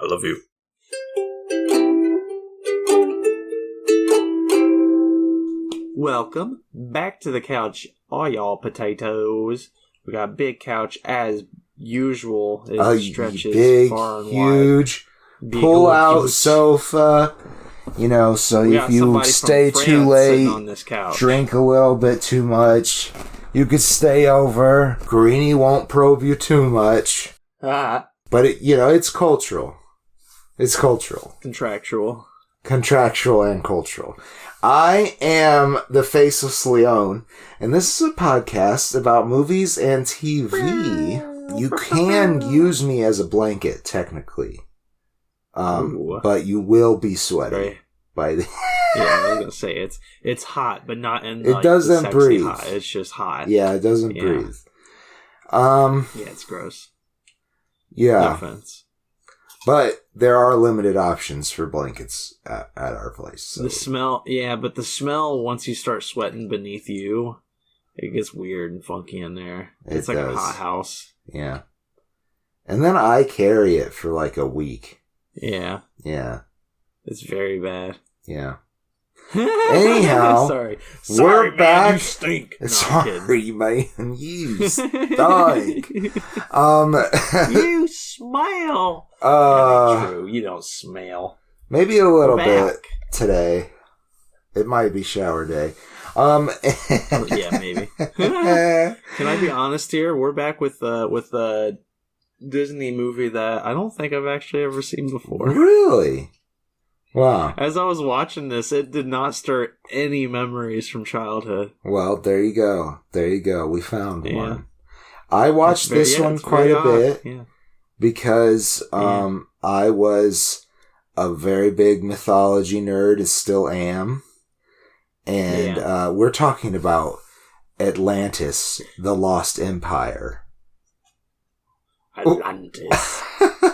I love you. Welcome back to the couch, all y'all potatoes. We got Big Couch as usual. It stretches big, far and huge, wide. pull-out sofa. You know, so if you stay too late, drink a little bit too much, you could stay over. Greeny won't probe you too much. But, it's cultural. It's cultural. Contractual and cultural. I am the Faceless Leon, and this is a podcast about movies and TV. You can use me as a blanket, technically. But you will be sweaty. Right. By the yeah, I was gonna say it's hot, but not in it doesn't breathe. Hot. It's just hot. Yeah, it doesn't breathe. Yeah, it's gross. Yeah. No offense. But there are limited options for blankets at our place. So. The smell, but the smell once you start sweating beneath you, it gets weird and funky in there. It's like a hot house. Yeah. And then I carry it for like a week. Yeah. Yeah. It's very bad. Yeah. Anyhow, we're man, back. You stink. No, sorry, man. You stink. You smell. True. You don't smell. Maybe a little bit today. It might be shower day. Yeah, maybe. Can I be honest here? We're back with a Disney movie that I don't think I've actually ever seen before. Really? Wow. As I was watching this, it did not stir any memories from childhood. Well, there you go. We found one. I watched this one quite a bit because I was a very big mythology nerd, and still am. And we're talking about Atlantis, the Lost Empire. Atlantis.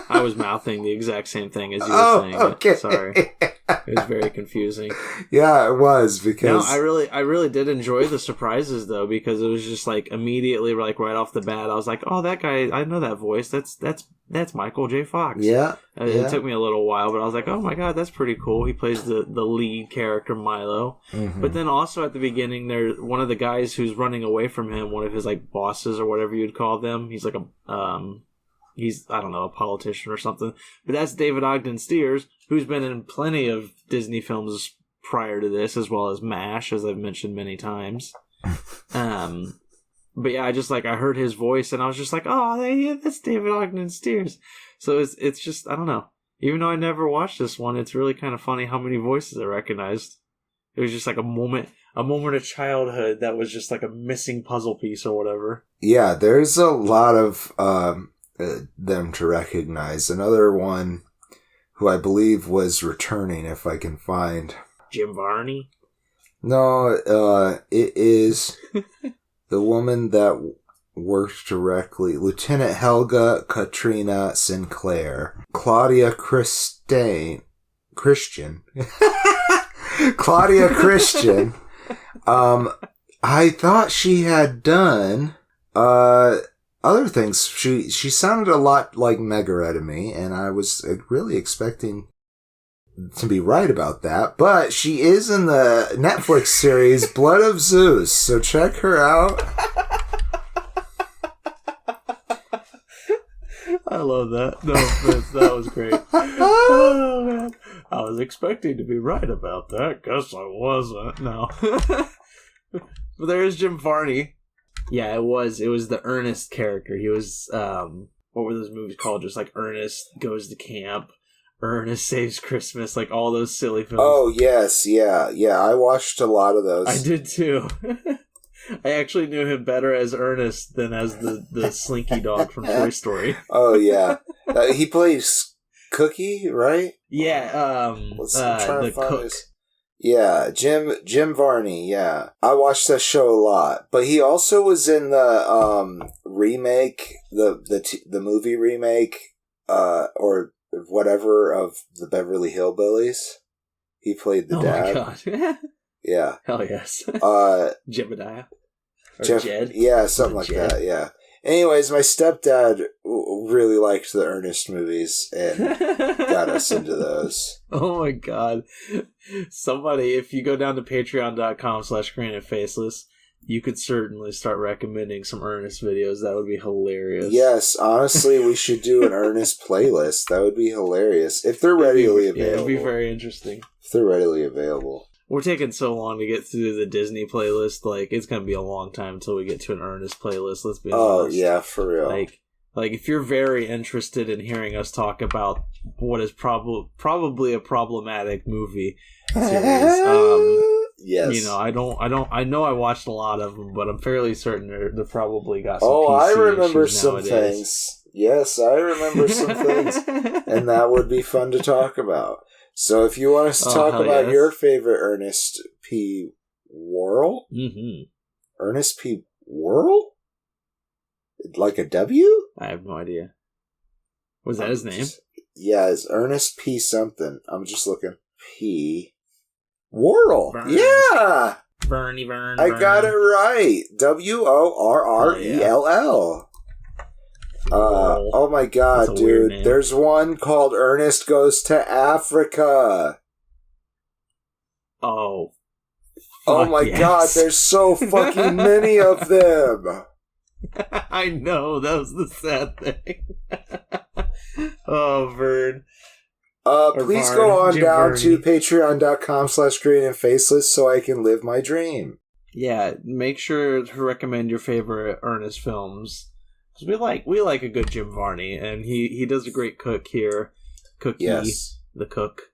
I was mouthing the exact same thing as you were saying. Okay. Sorry. It was very confusing. Yeah, it was because I really did enjoy the surprises though, because it was just like immediately like right off the bat I was like, oh, that guy, I know that voice. That's Michael J. Fox. Yeah. It took me a little while, but I was like, oh my god, that's pretty cool. He plays the lead character Milo. Mm-hmm. But then also at the beginning there's one of the guys who's running away from him, one of his like bosses or whatever you'd call them. He's like he's, I don't know, a politician or something. But that's David Ogden Stiers, who's been in plenty of Disney films prior to this, as well as MASH, as I've mentioned many times. But yeah, I heard his voice, and I was just like, oh, yeah, that's David Ogden Stiers. So it's just, I don't know. Even though I never watched this one, it's really kind of funny how many voices I recognized. It was just like a moment of childhood that was just like a missing puzzle piece or whatever. Yeah, there's a lot of them to recognize. Another one who I believe was returning, if I can find. Jim Varney? No, it is the woman that worked directly. Lieutenant Helga Katrina Sinclair. Claudia Christian. Claudia Christian. I thought she had done other things. She sounded a lot like Megareth to me, and I was really expecting to be right about that. But she is in the Netflix series Blood of Zeus, so check her out. I love that. No, that was great. Oh, man. I was expecting to be right about that. Guess I wasn't. No. But there is Jim Varney. Yeah, it was the Ernest character. He was, what were those movies called? Just like Ernest Goes to Camp, Ernest Saves Christmas, like all those silly films. Oh, yes, yeah. I watched a lot of those. I did too. I actually knew him better as Ernest than as the Slinky dog from Toy Story. Oh, yeah. He plays Cookie, right? Yeah, the cook. Yeah, Jim Varney, yeah. I watched that show a lot. But he also was in the remake, the movie remake, or whatever, of the Beverly Hillbillies. He played the dad. Oh my god. Yeah. Hell yes. Jebediah. Or Jed. Yeah, something like Jed. that, yeah. Anyways, my stepdad really liked the Ernest movies and got us into those. Oh my god. Somebody, if you go down to patreon.com/Greeny and Faceless, you could certainly start recommending some Ernest videos. That would be hilarious. Yes, honestly, we should do an Ernest playlist. That would be hilarious. If they're readily available. Yeah, it'd be very interesting. If they're readily available. We're taking so long to get through the Disney playlist. Like, it's going to be a long time until we get to an Ernest playlist. Let's be honest. Oh, yeah, for real. Like if you're very interested in hearing us talk about what is probably a problematic movie series, yes. You know, I know I watched a lot of them, but I'm fairly certain they're probably got some PC I remember issues some nowadays. things. Yes, I remember some things. And that would be fun to talk about. So if you want us to talk about your favorite Ernest P. Worrell? Mm-hmm. Ernest P. Worrell? Like a W? I have no idea. Was that his name? Yeah, it's Ernest P. something. I'm just looking. P. Worrell. Vern. Yeah! Vern. I got it right. Worrell. Oh my god, dude. There's one called Ernest Goes to Africa. Oh. Oh my god, there's so fucking many of them. I know, that was the sad thing. Oh, Vern. Please go on down to patreon.com/Greeny and Faceless so I can live my dream. Yeah, make sure to recommend your favorite Ernest films. Because we like a good Jim Varney, and he does a great cook here. The cook.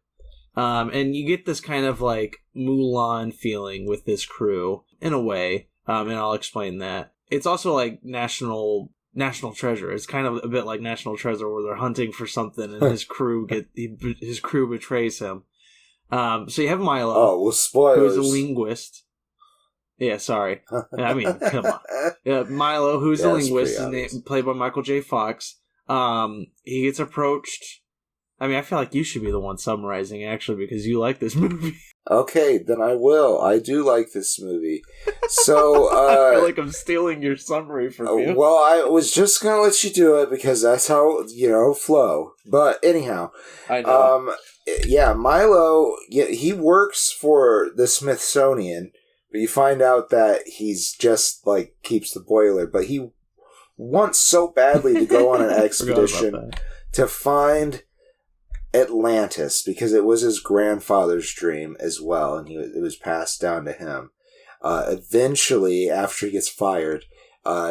And you get this kind of like Mulan feeling with this crew, in a way, and I'll explain that. It's also like National Treasure. It's kind of a bit like National Treasure, where they're hunting for something, and his crew betrays him. So you have Milo. Oh, well, spoilers. Who's a linguist. Yeah, sorry. I mean, come on. Milo, who's a linguist, played by Michael J. Fox. He gets approached. I mean, I feel like you should be the one summarizing, actually, because you like this movie. Okay, then I will. I do like this movie. So, I feel like I'm stealing your summary from you. Well, I was just going to let you do it because that's how, flow. But anyhow. I know. Yeah, Milo, he works for the Smithsonian, but you find out that he's just, keeps the boiler. But he wants so badly to go on an expedition to find Atlantis, because it was his grandfather's dream as well, and it was passed down to him. Eventually, after he gets fired,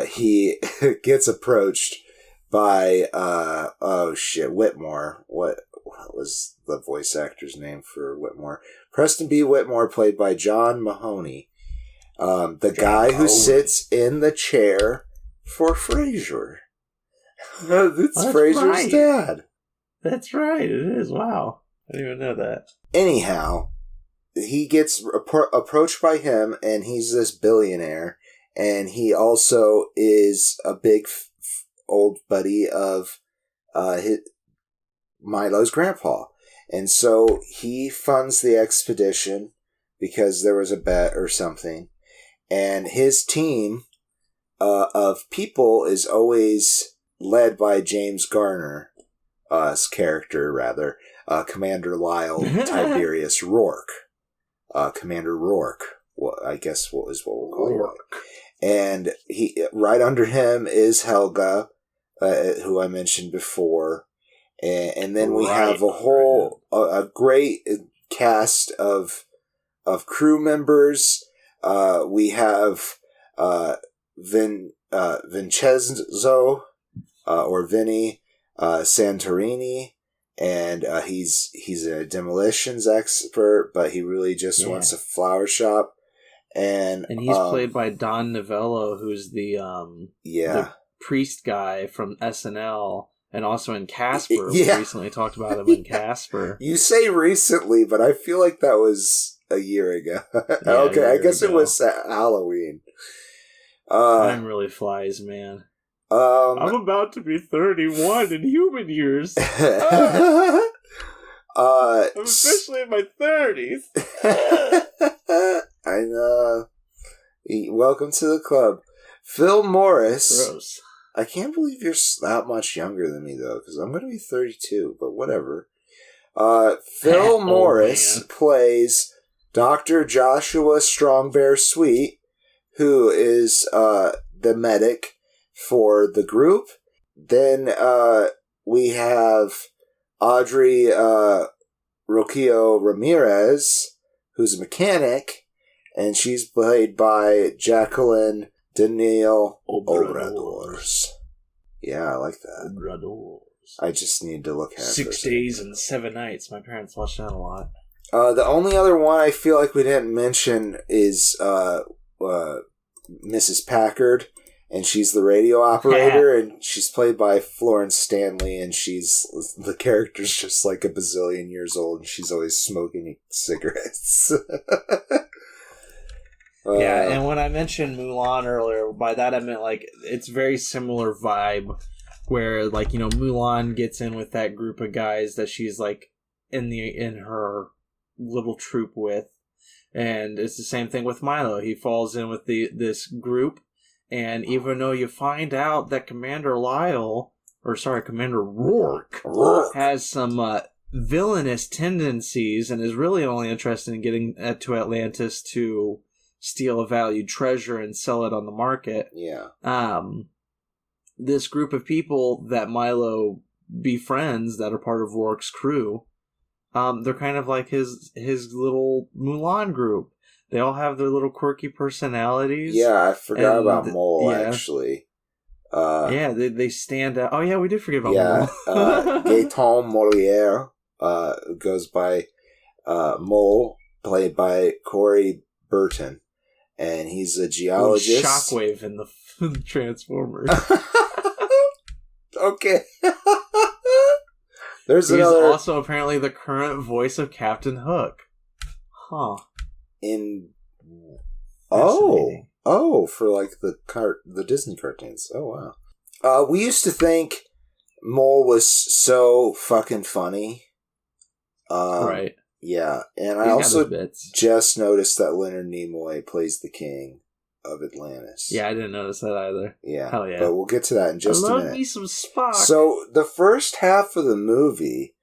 he gets approached by Whitmore. What was the voice actor's name for Whitmore? Preston B. Whitmore, played by John Mahoney, the guy who sits in the chair for Frasier. It's Frasier's dad. That's right, it is. Wow. I didn't even know that. Anyhow, he gets approached by him, and he's this billionaire, and he also is a big old buddy of Milo's grandpa. And so he funds the expedition because there was a bet or something. And his team of people is always led by James Garner. Character, rather, Commander Lyle Tiberius Rourke. Commander Rourke, I guess what we'll call him. And right under him is Helga, who I mentioned before. And then we have a great cast of crew members. We have Vincenzo, or Vinny, Santorini, and he's a demolitions expert, but he really just wants a flower shop, and he's played by Don Novello, who's the priest guy from SNL, and also in Casper. We recently talked about him in Casper. You say recently, but I feel like that was a year ago. Okay, I guess it was Halloween. Time really flies, man. I'm about to be 31 in human years. I'm officially in my 30s. I know. Welcome to the club. Phil Morris. Gross. I can't believe you're that much younger than me, though, because I'm going to be 32, but whatever. Phil Morris plays Dr. Joshua Strongbear Sweet, who is the medic for the group. Then we have Audrey Roquillo Ramirez, who's a mechanic, and she's played by Jacqueline Danielle Obradors. Yeah, I like that. Obradors. I just need to look at 6 Days and 7 Nights. My parents watched that a lot. The only other one I feel like we didn't mention is Mrs. Packard, and she's the radio operator, and she's played by Florence Stanley, and the character's just like a bazillion years old, and she's always smoking cigarettes. Yeah, and when I mentioned Mulan earlier, by that I meant, like, it's very similar vibe, where, like, you know, Mulan gets in with that group of guys that she's, like, in her little troop with, and it's the same thing with Milo. He falls in with this group, and even though you find out that Commander Rourke has some villainous tendencies and is really only interested in getting to Atlantis to steal a valued treasure and sell it on the market. Yeah. This group of people that Milo befriends that are part of Rourke's crew, they're kind of like his little Mulan group. They all have their little quirky personalities. Yeah, I forgot about Mole, actually. They stand out. Oh, yeah, we did forget about Mole. Gaëtan Molière goes by Mole, played by Corey Burton. And he's a geologist. Shockwave in the Transformers. Okay. He's also apparently the current voice of Captain Hook. Huh. For like the Disney cartoons. Oh wow. We used to think Mole was so fucking funny. Right. Yeah, and I also just noticed that Leonard Nimoy plays the king of Atlantis. Yeah, I didn't notice that either. Yeah, hell yeah. But we'll get to that in just a minute. I love me some Spock. So the first half of the movie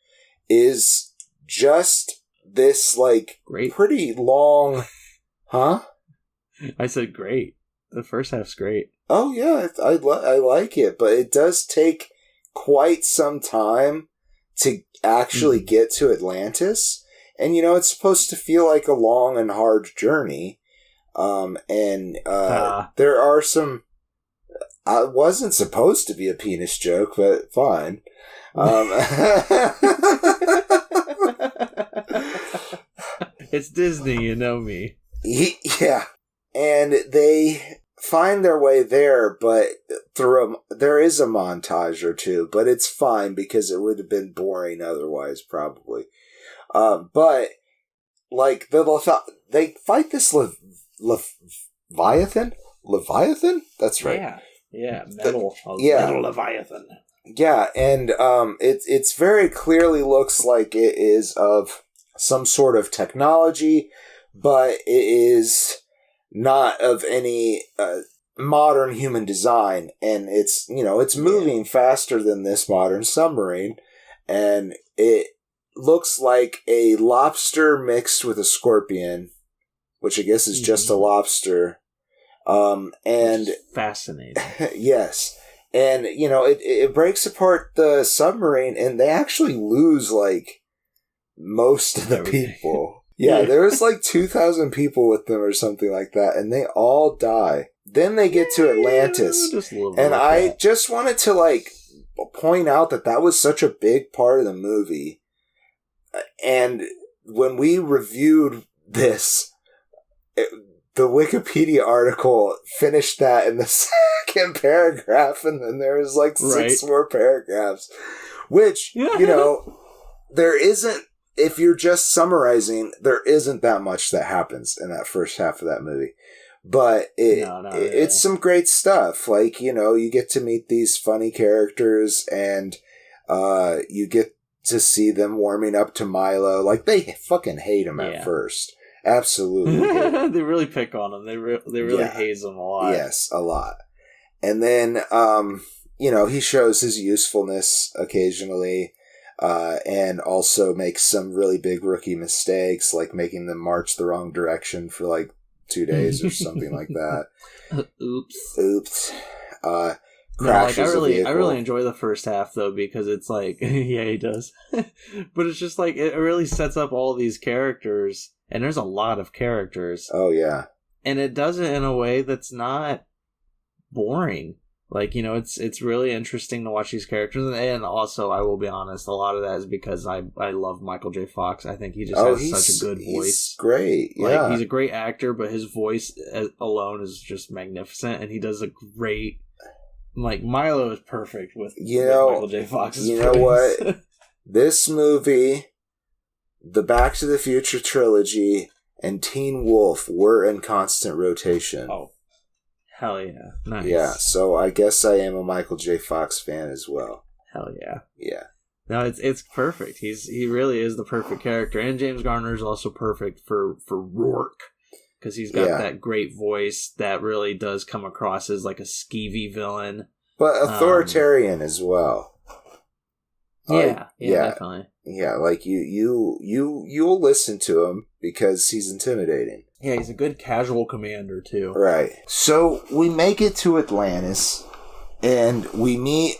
is just this, like, pretty long... Huh? I said great. The first half's great. Oh, yeah, I like it, but it does take quite some time to actually get to Atlantis. And, you know, it's supposed to feel like a long and hard journey. There are some... I wasn't supposed to be a penis joke, but fine. It's Disney, you know me. Yeah. And they find their way there, but there is a montage or two, but it's fine because it would have been boring otherwise, probably. But, like, they fight this Leviathan? Leviathan? That's right. Yeah, metal Leviathan. Yeah, and it's very clearly looks like it is of some sort of technology, but it is not of any modern human design, and it's moving faster than this modern submarine, and it looks like a lobster mixed with a scorpion, which I guess is just a lobster. And fascinating. Yes. And, you know, it breaks apart the submarine, and they actually lose, like, most of the people. Yeah, there was, like, 2,000 people with them or something like that, and they all die. Then they get to Atlantis, and I just wanted to, like, point out that was such a big part of the movie. And when we reviewed this, the Wikipedia article finished that in the second paragraph, and then there was like 6 more paragraphs. Which, you know, there isn't, if you're just summarizing, there isn't that much that happens in that first half of that movie. But it's some great stuff. Like, you know, you get to meet these funny characters, and you get to see them warming up to Milo. Like, they fucking hate him at first. Absolutely. They really pick on him. They really haze him a lot. Yes, a lot. And then he shows his usefulness occasionally, and also makes some really big rookie mistakes, like making them march the wrong direction for like 2 days or something like that. Oops. Crashes I really enjoy the first half though, because it's like, yeah, he does. But it's just like, it really sets up all these characters, and there's a lot of characters. Oh yeah. And it does it in a way that's not boring. Like, it's really interesting to watch these characters. And also, I will be honest, a lot of that is because I love Michael J. Fox. I think he just has such a good voice. He's great, yeah. Like, he's a great actor, but his voice alone is just magnificent. And he does a great... Like, Milo is perfect with Michael J. Fox's voice. You know what? This movie, the Back to the Future trilogy, and Teen Wolf were in constant rotation. Oh. Hell yeah. Nice. Yeah, so I guess I am a Michael J. Fox fan as well. Hell yeah. Yeah. No, it's perfect. He really is the perfect character. And James Garner is also perfect for Rourke. Because he's got that great voice that really does come across as like a skeevy villain. But authoritarian as well. Yeah, definitely. Yeah, like you'll listen to him because he's intimidating. Yeah, he's a good casual commander too. Right. So we make it to Atlantis, and we meet,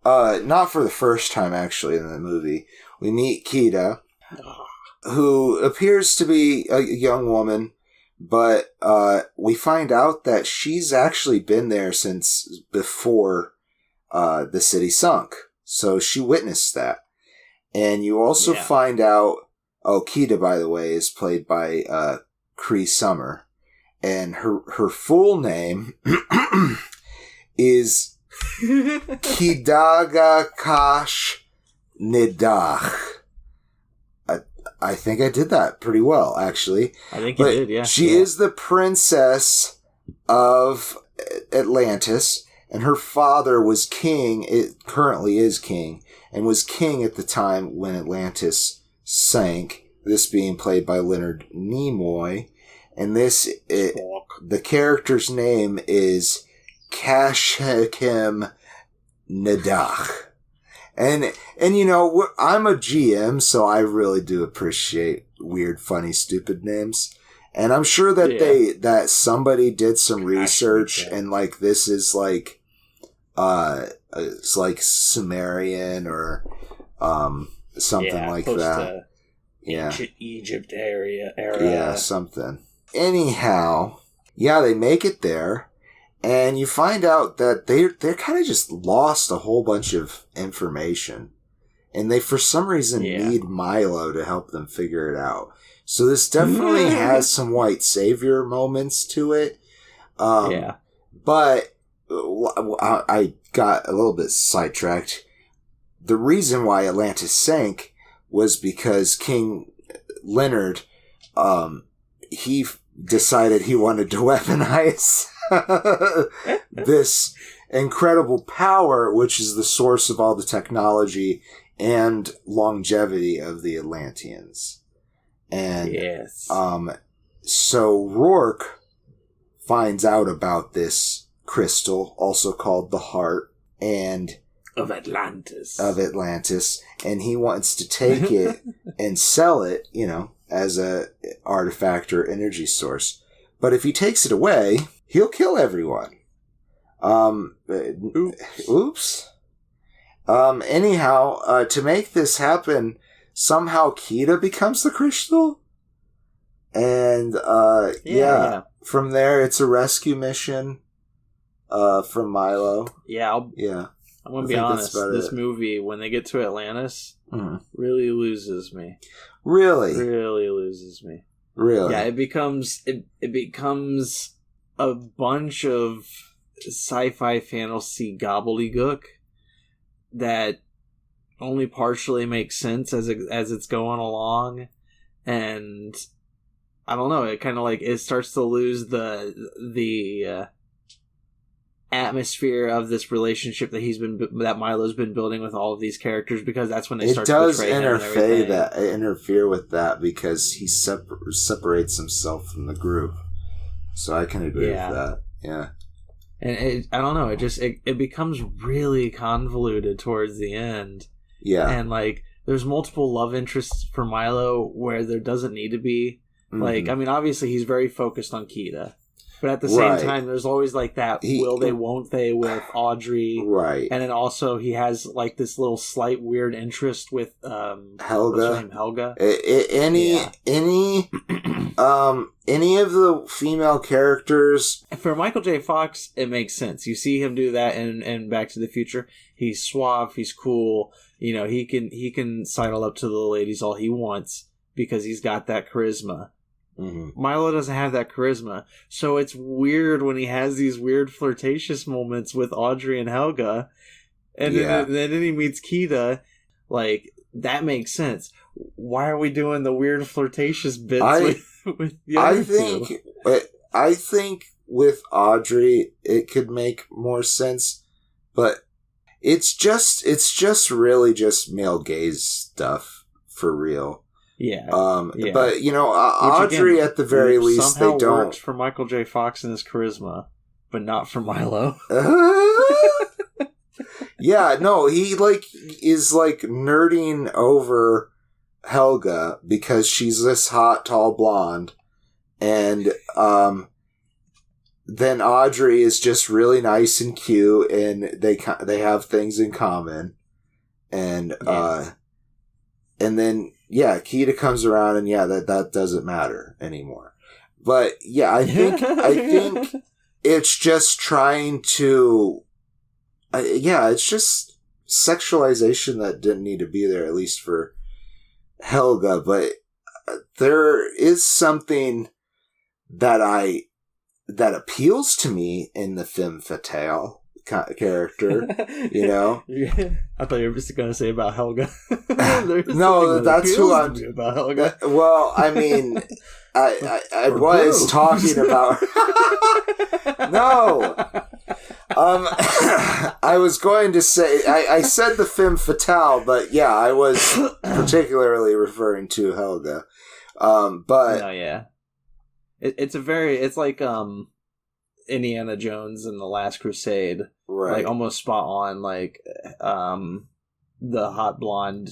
not for the first time actually in the movie, we meet Kida, who appears to be a young woman, but we find out that she's actually been there since before the city sunk. So she witnessed that. And you also find out, Kida, by the way, is played by Cree Summer. And her full name is Kidagakash Nidach. I think I did that pretty well, actually. I think you did, yeah. She is the princess of Atlantis, and her father was king, it currently is king, and was king at the time when Atlantis sank, this being played by Leonard Nimoy. And the character's name is Kashakim Nadach. And I'm a GM, so I really do appreciate weird, funny, stupid names. And I'm sure that that somebody did some research, and like this is like it's like Sumerian or something like that. Egypt era. Yeah, something. Anyhow, they make it there. And you find out that they're kind of just lost a whole bunch of information. And they, for some reason, need Milo to help them figure it out. So this definitely has some white savior moments to it. But I got a little bit sidetracked. The reason why Atlantis sank was because King Leonard, he decided he wanted to weaponize this incredible power, which is the source of all the technology and longevity of the Atlanteans. And so Rourke finds out about this crystal, also called the Heart, and of Atlantis, and he wants to take it and sell it, as a artifact or energy source. But if he takes it away, he'll kill everyone. Oops. Anyhow, to make this happen, somehow Kida becomes the crystal. And, from there, it's a rescue mission, from Milo. I'm gonna be honest, this movie, when they get to Atlantis, really loses me. Really? Really loses me. Really? Yeah, it becomes a bunch of sci-fi fantasy gobbledygook that only partially makes sense as it's going along, and I don't know, it kind of like it starts to lose the atmosphere of this relationship that Milo's been building with all of these characters, because that's when they start to betray him and everything. It does interfere with that because he separates himself from the group. So I can agree with that. Yeah. And I don't know, it becomes really convoluted towards the end. Yeah. And, like, there's multiple love interests for Milo where there doesn't need to be. Mm-hmm. Like, I mean, obviously he's very focused on Kita. But at the same time, there's always, like, that will they, won't they with Audrey. Right. And then also he has, like, this little slight weird interest with Helga. What's her name? Helga. Any of the female characters. For Michael J. Fox, it makes sense. You see him do that in Back to the Future. He's suave, he's cool. You know, he can sidle up to the ladies all he wants because he's got that charisma. Mm-hmm. Milo doesn't have that charisma, so it's weird when he has these weird flirtatious moments with Audrey and Helga, and then he meets Kita. Like, that makes sense. Why are we doing the weird flirtatious bits with the other two? I think with Audrey it could make more sense, but it's just really just male gaze stuff for real. Yeah. But, you know, Audrey, again, at the very least, they don't... works for Michael J. Fox and his charisma, but not for Milo. Yeah, no, he, like, is, like, nerding over Helga because she's this hot, tall blonde. And, then Audrey is just really nice and cute, and they have things in common. And, and then... Yeah, Kita comes around, and that doesn't matter anymore. But yeah, I think it's just trying to, it's just sexualization that didn't need to be there, at least for Helga. But there is something that appeals to me in the femme fatale character, you know. I thought you were just going to say about Helga. No, that's who I'm about Helga. Well, I mean, I was talking about. No, I was going to say I said the femme fatale, but yeah, I was particularly referring to Helga. But it's like Indiana Jones and the Last Crusade, right? Like almost spot on, like the hot blonde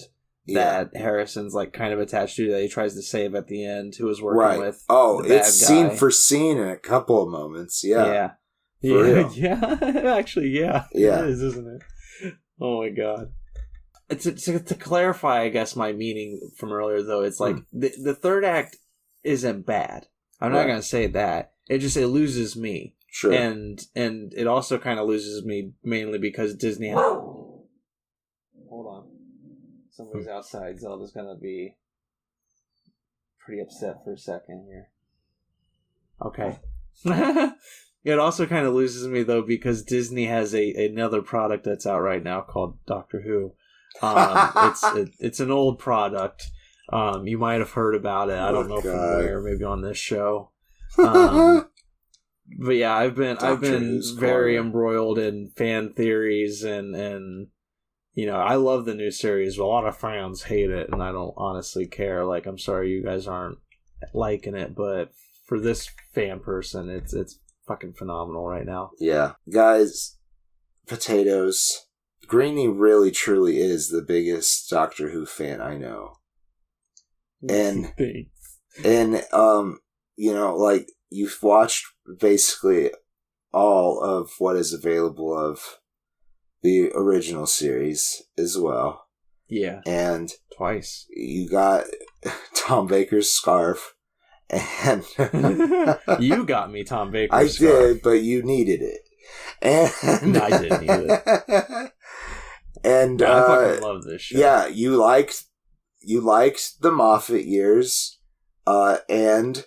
that Harrison's like kind of attached to that he tries to save at the end, who was working with. Oh, it's scene for scene in a couple of moments. Yeah, actually, it is, isn't it? Oh my god. To clarify, I guess my meaning from earlier though, it's like the third act isn't bad. I'm not going to say that. It loses me. Sure. And it also kind of loses me mainly because Disney... Hold on. Somebody's outside. Zelda's going to be pretty upset for a second here. Okay. It also kind of loses me, though, because Disney has another product that's out right now called Doctor Who. It's an old product. You might have heard about it. I don't know from where, maybe on this show. But yeah, I've been very embroiled in fan theories and you know, I love the new series, but a lot of fans hate it, and I don't honestly care. Like, I'm sorry you guys aren't liking it, but for this fan person, it's fucking phenomenal right now. Yeah, guys, potatoes. Greeny really truly is the biggest Doctor Who fan I know, and you know, like, you've watched basically all of what is available of the original series as well. Yeah. And twice. You got Tom Baker's scarf. And you got me Tom Baker's scarf. I did, but you needed it. And I didn't need it. And I fucking love this show. Yeah, you liked the Moffat years, and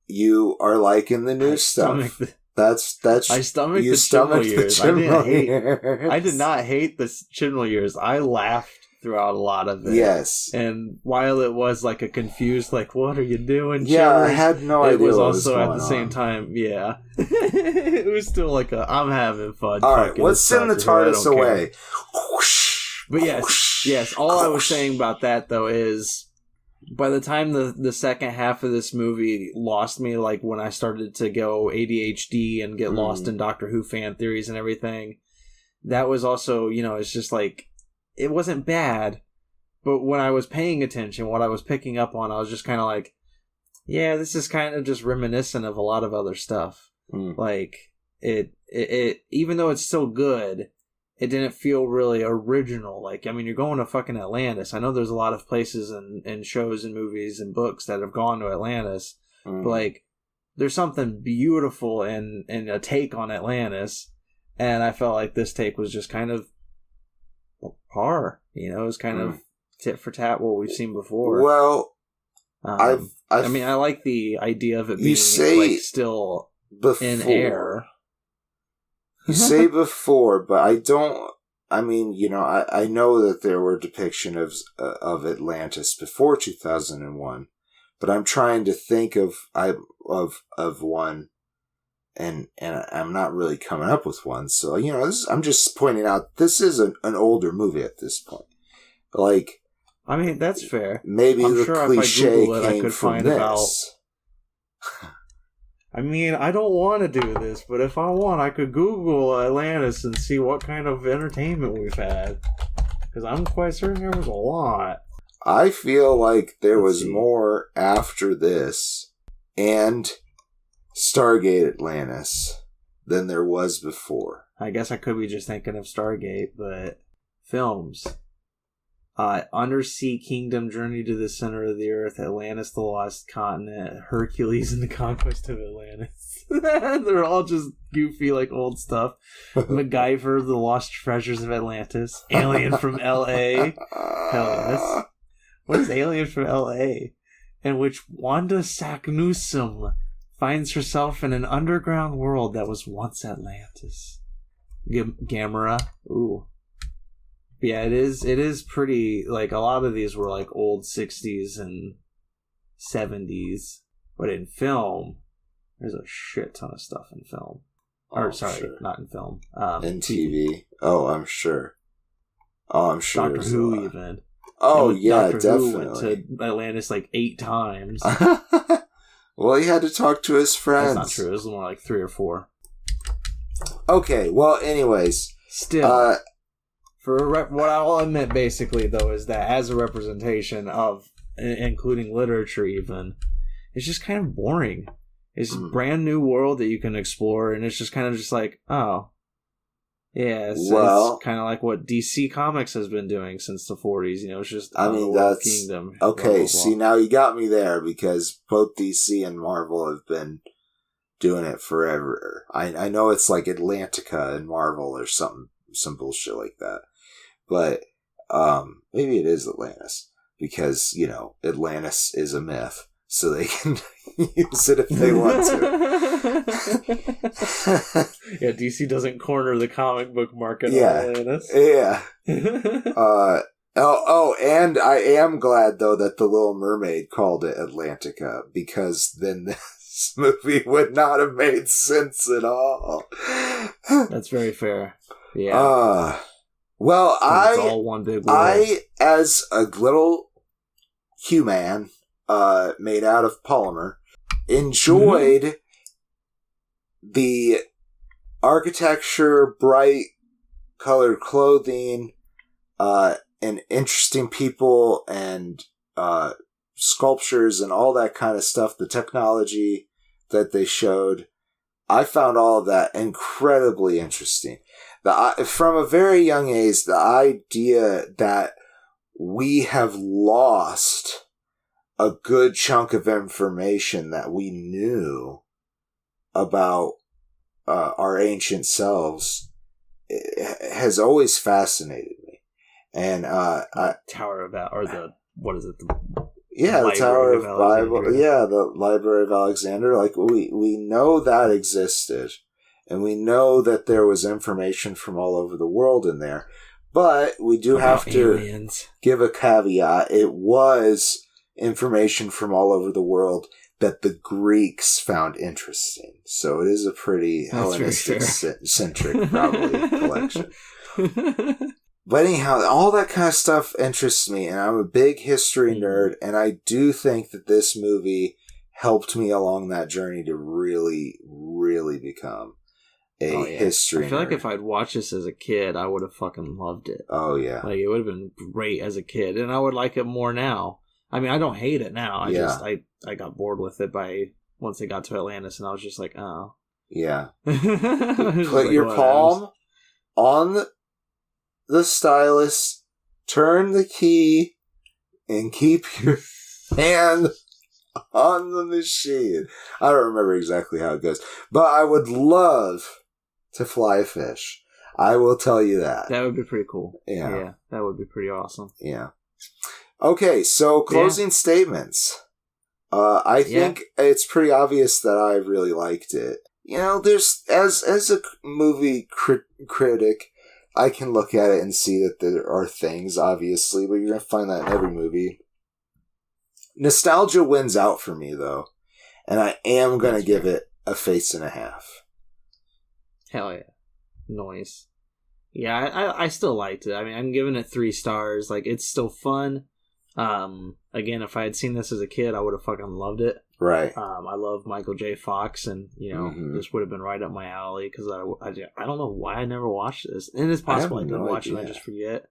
you are liking the new stuff. That's I stomached the Chibnall years. I did not hate the Chibnall years. I laughed throughout a lot of it. Yes. And while it was like a confused, like, what are you doing? Yeah, I had no idea. It was also at the same time, yeah. It was still like I'm having fun. All right, let's send the TARDIS away. But yes. All I was saying about that though is by the time the second half of this movie lost me, like when I started to go ADHD and get lost in Doctor Who fan theories and everything, that was also, it's just like, it wasn't bad, but when I was paying attention, what I was picking up on, I was just kind of like, yeah, this is kind of just reminiscent of a lot of other stuff. Like, it even though it's still good, it didn't feel really original. Like, I mean, you're going to fucking Atlantis. I know there's a lot of places and shows and movies and books that have gone to Atlantis. But, like, there's something beautiful in a take on Atlantis. And I felt like this take was just kind of par. It was kind of tit for tat what we've seen before. Well, I mean, I like the idea of it being like still in air. You say before, but I don't. I mean, I know that there were depictions of Atlantis before 2001, but I'm trying to think of one, and I'm not really coming up with one. So I'm just pointing out this is an older movie at this point. Like, I mean, that's fair. Maybe I'm the sure cliche if I Google it, came I could from find this. About. I mean, I don't want to do this, but if I want, I could Google Atlantis and see what kind of entertainment we've had. Because I'm quite certain there was a lot. I feel like there was more after this and Stargate Atlantis than there was before. I guess I could be just thinking of Stargate, but films. Undersea Kingdom, Journey to the Center of the Earth, Atlantis, the Lost Continent, Hercules and the Conquest of Atlantis. They're all just goofy, like, old stuff. MacGyver, The Lost Treasures of Atlantis, Alien from L.A. Hell yes. What is Alien from L.A.? In which Wanda Saknussemm finds herself in an underground world that was once Atlantis. Gamera. Ooh. Yeah, it is pretty, like, a lot of these were, like, old 60s and 70s. But in film, there's a shit ton of stuff in film. Sure. Not in film. In TV. Oh, I'm sure. Doctor Who, even. Oh, yeah, Doctor definitely. Who went to Atlantis, like, 8 times. Well, he had to talk to his friends. That's not true. It was more like 3 or 4. Okay, well, anyways. Still. What I'll admit, basically, though, is that as a representation of, including literature even, it's just kind of boring. It's a brand new world that you can explore, and it's just kind of just like, oh. Yeah, it's kind of like what DC Comics has been doing since the 40s. It's just that's Kingdom. Okay, blah, blah, blah. See, now you got me there, because both DC and Marvel have been doing it forever. I know it's like Atlantica and Marvel or some bullshit like that. But maybe it is Atlantis, because, Atlantis is a myth, so they can use it if they want to. Yeah, DC doesn't corner the comic book market on Atlantis. Yeah. And I am glad, though, that The Little Mermaid called it Atlantica, because then this movie would not have made sense at all. That's very fair. Yeah. Well, it's all one big world. I, as a little human made out of polymer, enjoyed the architecture, bright colored clothing, and interesting people and sculptures and all that kind of stuff, the technology that they showed. I found all of that incredibly interesting. From a very young age, the idea that we have lost a good chunk of information that we knew about our ancient selves has always fascinated me. And Tower of or the what is it? The Tower of Bible. Yeah, the Library of Alexander. Like we know that existed. And we know that there was information from all over the world in there. But we do have to give a caveat. It was information from all over the world that the Greeks found interesting. So it is a pretty Hellenistic-centric, probably, collection. But anyhow, all that kind of stuff interests me, and I'm a big history nerd, and I do think that this movie helped me along that journey to really, really become a history nerd. I feel like if I'd watched this as a kid, I would have fucking loved it. Oh, yeah. Like, it would have been great as a kid, and I would like it more now. I mean, I don't hate it now. I got bored with it once it got to Atlantis, and I was just like, oh. Yeah. Put your palm on the stylus, turn the key, and keep your hand on the machine. I don't remember exactly how it goes, but I would love to fly a fish. I will tell you that. That would be pretty cool. Yeah. That would be pretty awesome. Yeah. Okay, so closing statements. I think it's pretty obvious that I really liked it. You know, there's as a movie critic, I can look at it and see that there are things, obviously, but you're going to find that in every movie. Nostalgia wins out for me, though, and I am going to give it a 4.5. Hell yeah. Noise. Yeah, I still liked it. I mean, I'm giving it 3 stars. Like, it's still fun. Again, if I had seen this as a kid, I would have fucking loved it. Right. I love Michael J. Fox, and, you know, this would have been right up my alley, because I don't know why I never watched this. And it's possible I did watch it, I just forget.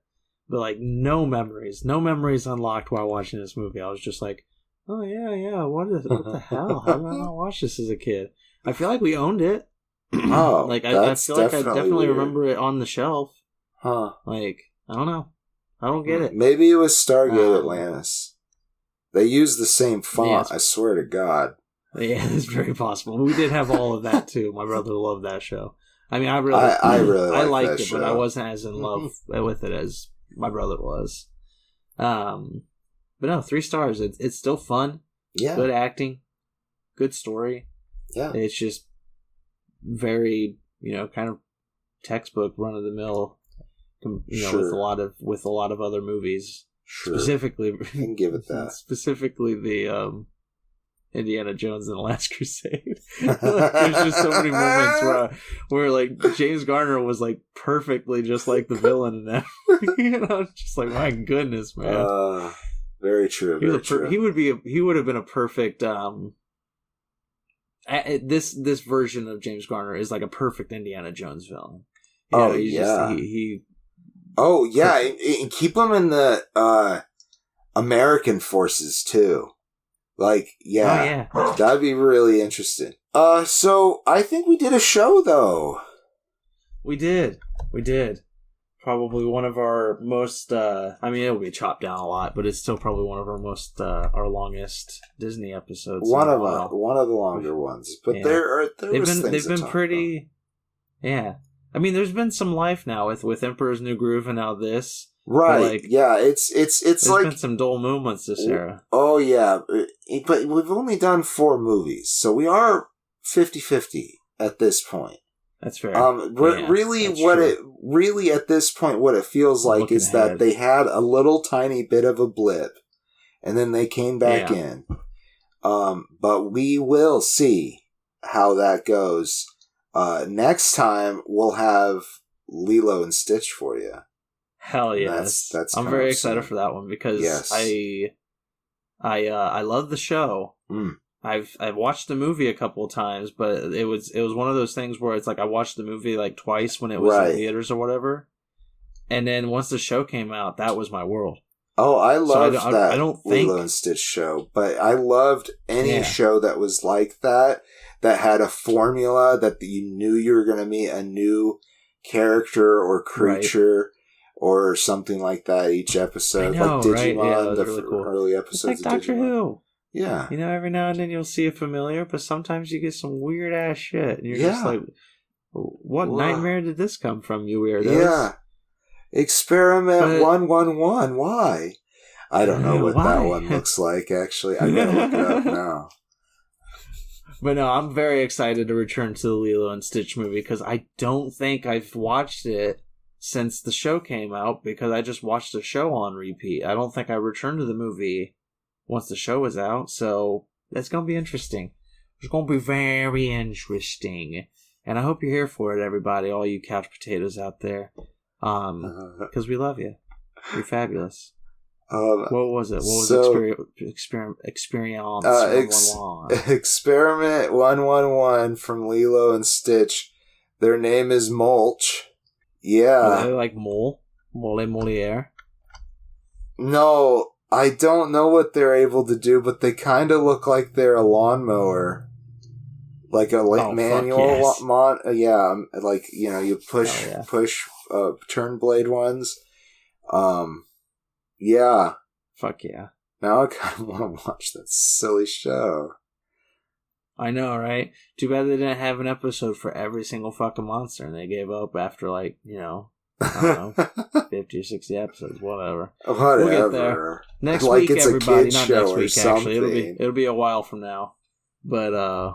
But, like, no memories unlocked while watching this movie. I was just like, oh, yeah, what the hell? How did I not watch this as a kid? I feel like we owned it. Oh, like, I feel like I definitely remember it on the shelf. Huh. Like, I don't know. I don't get it. Maybe it was Stargate Atlantis. They used the same font, I swear to God. Yeah, it's very possible. We did have all of that, too. My brother loved that show. I mean, I really liked it, but I wasn't as in love with it as my brother was. But no, 3 stars. It's still fun. Yeah. Good acting. Good story. Yeah. It's just very, you know, kind of textbook run of the mill, you know, with a lot of other movies. Sure. Specifically, I can give it that. Specifically, the Indiana Jones and the Last Crusade. Like, there's just so many moments where like James Garner was like perfectly just like the villain in that. You know, just like, my goodness, man. Very true. He would have been a perfect. This version of James Garner is like a perfect Indiana Jones villain. You know, and keep him in the American forces too. Like, that'd be really interesting. So I think we did a show though. We did. Probably one of our most, I mean, it'll be chopped down a lot, but it's still probably one of our most, our longest Disney episodes. One of the longer ones, but they've been pretty. Yeah, I mean, there's been some life now with Emperor's New Groove and now this. Right. Like, yeah, it's there's like been some dull moments this era. Oh yeah, but we've only done 4 movies, so we are 50-50 at this point. That's fair. Really at this point, what it feels like is that they had a little tiny bit of a blip, and then they came back in. But we will see how that goes. Next time we'll have Lilo and Stitch for you. Hell yes! I'm very excited for that one because I love the show. I've watched the movie a couple of times, but it was one of those things where it's like I watched the movie like twice when it was in theaters or whatever, and then once the show came out, that was my world. Oh, I loved that Lilo and Stitch show, but I loved any show that was like that had a formula that you knew you were going to meet a new character or creature. Or something like that each episode. Like Digimon, the really cool. Early episodes it's like of Doctor Digimon. Who. Yeah. You know, every now and then you'll see a familiar, but sometimes you get some weird ass shit. And you're just like, what nightmare did this come from, you weirdos? Yeah. Experiment 111. Why? I don't know what that one looks like, actually. I gotta look it up now. But no, I'm very excited to return to the Lilo and Stitch movie because I don't think I've watched it since the show came out because I just watched the show on repeat. I don't think I returned to the movie once the show was out, so that's going to be interesting. It's going to be very interesting. And I hope you're here for it, everybody, all you couch potatoes out there. Because we love you. You're fabulous. What was it? What was Experience 111? Experiment 111 from Lilo and Stitch. Their name is Mulch. Yeah. Are they like Mole Moliere? No, I don't know what they're able to do, but they kind of look like they're a lawnmower. Like a manual like, you know, you push turn blade ones. Yeah. Fuck yeah. Now I kind of want to watch that silly show. I know, right? Too bad they didn't have an episode for every single fucking monster, and they gave up after, like, you know, I don't know, 50 or 60 episodes, whatever. We'll get there. Next week, everybody. Not next week, actually. It'll be a while from now. But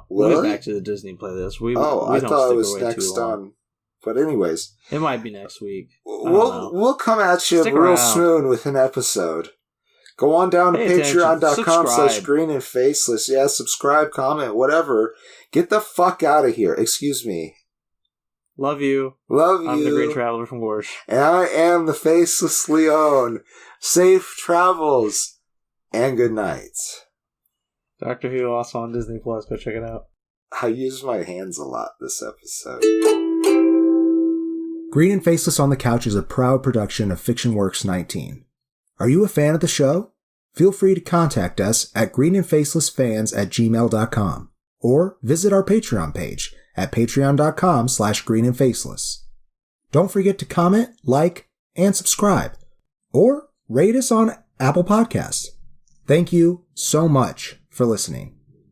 we'll get back to the Disney playlist. We I don't thought stick it was away next too long. on. But anyways, it might be next week. We'll come at you Stick real around. soon with an episode. Go on down to patreon.com/Greeny and Faceless. Yeah, subscribe, comment, whatever. Get the fuck out of here. Excuse me. Love you. I'm the Great Traveler from Gorsh. And I am the Faceless Leon. Safe travels and good night. Doctor Who also on Disney Plus. Go check it out. I used my hands a lot this episode. Greeny and Faceless on the Couch is a proud production of FictionWorks 19. Are you a fan of the show? Feel free to contact us at greenandfacelessfans@gmail.com or visit our Patreon page at patreon.com/greenandfaceless. Don't forget to comment, like, and subscribe, or rate us on Apple Podcasts. Thank you so much for listening.